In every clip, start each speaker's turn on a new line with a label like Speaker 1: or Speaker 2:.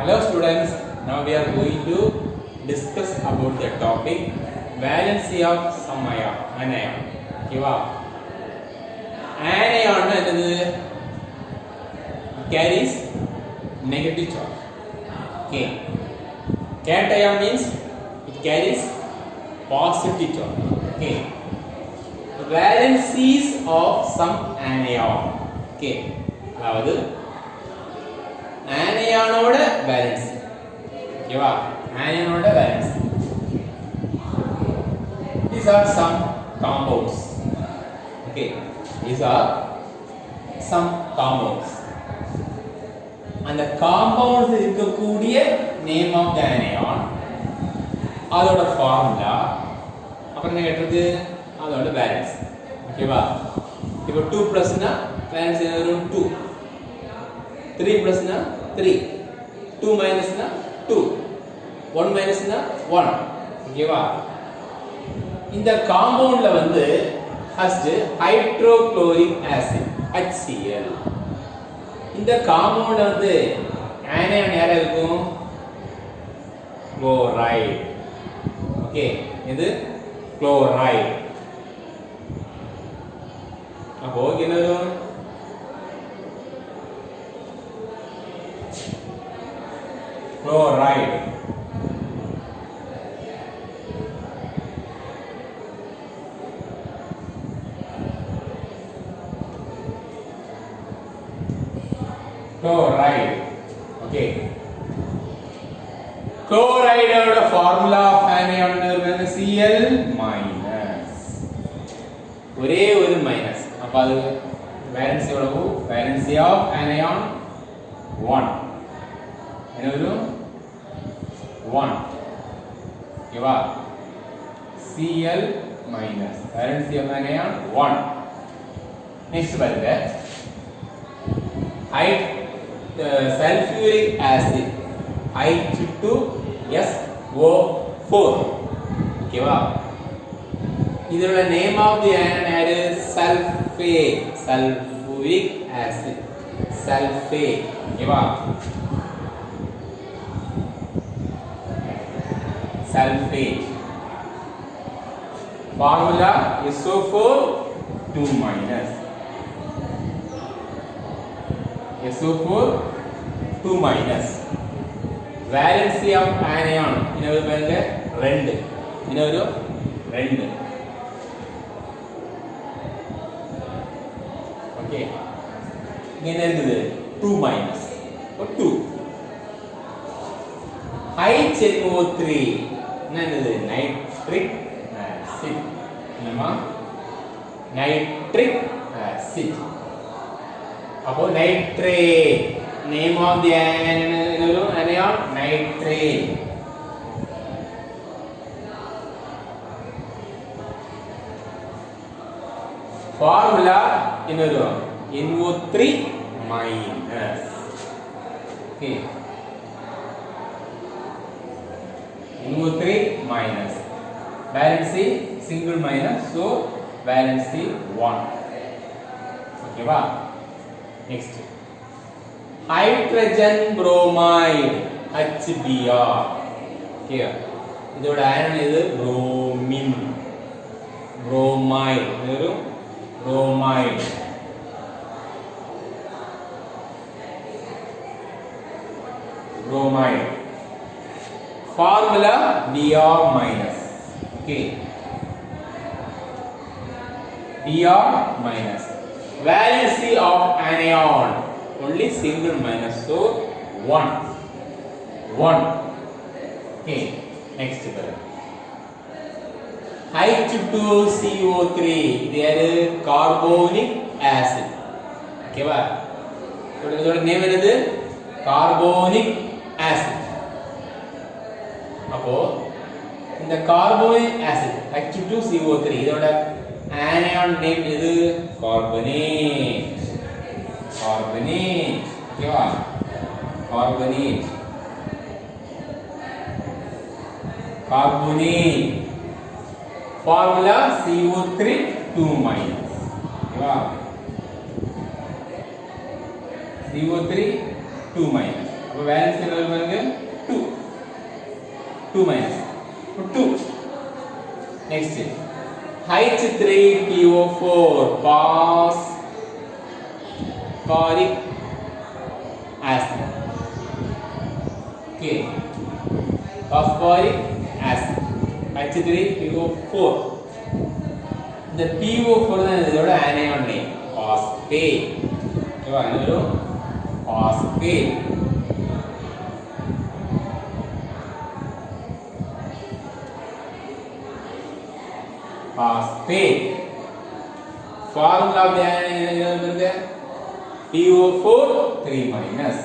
Speaker 1: Hello students, now we are going to discuss about the topic valency of some anion. Okay, anion carries negative charge. Okay, cation means it carries positive charge. Okay, valencies of some anion. Okay, அதாவது ஆனியானோட valence. ஓகேவா? ஆனியானோட valence. These are some compounds. Okay, these are some compounds. அந்த compounds இருக்கக்கூடிய name of the anion, அதோட formula, அப்புறம் என்ன கேட்டிருக்கு அதோட valence. ஓகேவா? இப்போ 2 + னா வேலன்ஸ் என்ன வரும்? 2. 3 + னா 3, 2 - னா 2, 1 - னா 1. ஓகேவா? இந்த காம்பவுண்ட்ல வந்து ஃபர்ஸ்ட் ஹைட்ரோகுளோரிக் ஆசிட் HCl. இந்த காம்பவுண்ட்ல வந்து ஆனியன் யாரா இருக்கும்? குளோரைடு. ஓகே, இது குளோரைடு. அப்போ என்ன வரும்? Chloride. Chloride. Okay. Chloride oda formula of anion is Cl minus. ஒரே ஒரு மைனஸ். அப்ப அது வேலன்சி எவ்வளவு? Valency of anion 1. என்ன வரும்? 1. ஓகேவா? Cl minus valency of anion 1. Next பாருங்க, sulfuric acid H2SO4. ஓகேவா? இதோட நேம் ஆஃப் தி அயன் யாரு? சல்ஃபேட். Sulphuric acid, sulphate. ஓகேவா? Sulfate. Formula SO4 2 minus. SO4 2 minus. Valency of anion இன்னொரு பாருங்க 2. இன்னொரு 2. ஓகே, இங்க என்ன இருக்குது? 2 minus. 2. HNO3 என்னது? Nitric acid. என்னமா? Nitric acid. அப்போ nitrate. Name of the iron nitrate. Formula என்னது? NO3 minus. Okay, NO3 minus. Valency single minus, so valency 1. ஓகேவா? Next, hydrogen bromide HBr. Okay, இதோட அயன் இது bromine. bromide இது bromide. bromide. Formula Br minus. Okay, Br minus. Valency of anion only single minus, so 1. 1. Okay, next H2CO3. இது யாரு? Carbonic acid. ஓகேவா? இதோட name என்னது? Carbonic acid. அப்போ இந்த கார்போனிக் ஆசிட் H2CO3 இதோட anion நேம் எது? கார்பனேட். கார்பனேட். ஓகேவா? Carbonate. Carbonate. Formula CO3 2 minus. ஓகேவா? CO3 2 minus. அப்ப வேலன்ஸ் என்ன வருது? 2 minus. 2. Next. H3PO4 phosphoric acid. Okay. Phosphoric acid. H3PO4. The PO4 is the anion name. Phosphate. Phosphate. Phosphate. Formula of the anion is PO4 3 minus.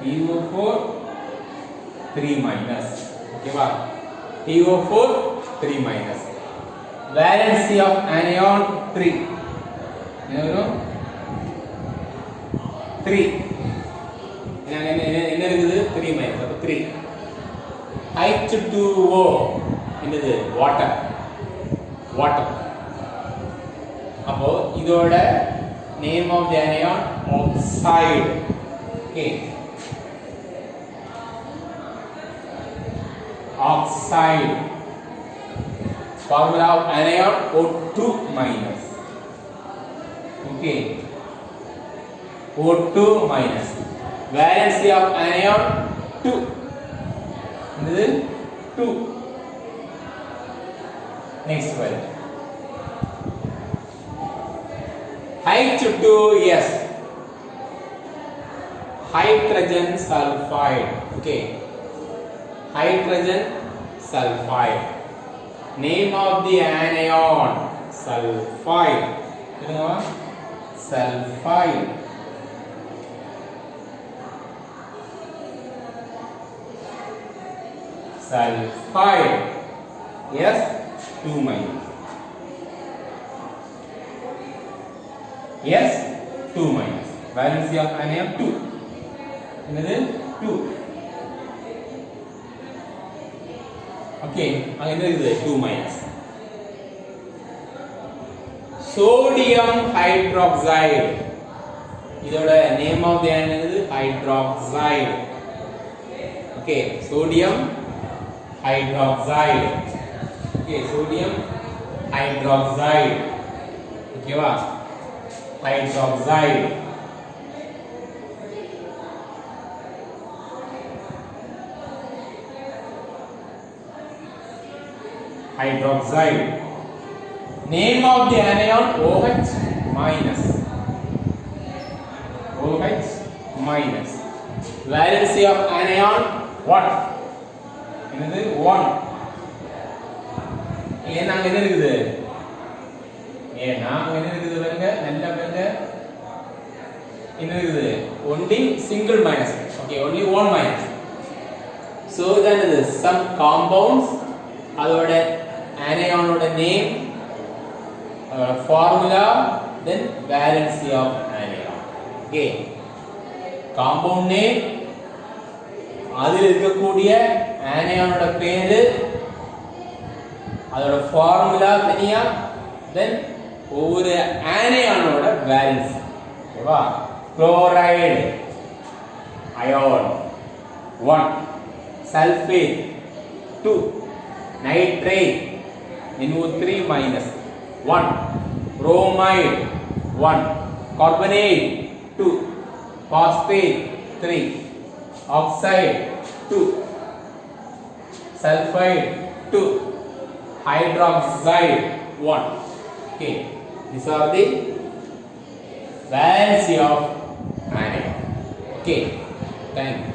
Speaker 1: PO4 3 minus. Okay, what? PO4 3 minus. Valency of anion 3. You know? 3. 3 minus. 3. H2O. என்னது water. அப்போ இதோட name of the anion oxide. Okay. Oxide. Formula of anion O2 minus. Okay. O2 minus. Valency of anion 2. This is 2. Next one. H2S. Hydrogen sulfide. Okay. Hydrogen sulfide. Name of the anion sulfide. You know what? Sulfide. Sulfide. Yes. 2 minus. Yes, 2 minus. Valency of anion 2. Another 2. Okay, another is 2 minus. Sodium hydroxide. Idoda name of the anion is hydroxide. Okay, sodium hydroxide. Okay, sodium hydroxide. Okay, what? Hydroxide. Hydroxide. Name of the anion OH minus. OH minus. Valency of anion what? Another 1. ஏன் அங்க என்ன இருக்குது பாருங்க நல்லா பாருங்க என்ன இருக்குது only single minus. Okay, only 1 minus. So then some compounds அதோட anion ஓட name, formula, then valency of anion. Okay, compound name, அதில் இருக்கக்கூடிய anion ஓட பேரு, அதோட ஃபார்முலா தனியா, தென் ஒவ்வொரு ஆனியானோட வேலன்ஸ். ஓகேவா? Chloride ion 1, sulphate 2, nitrate NO3 minus 1, bromide 1, carbonate 2, phosphate 3, oxide 2, sulfide 2, hydroxide 1. Okay, these are the valency of anion. Okay, thank you.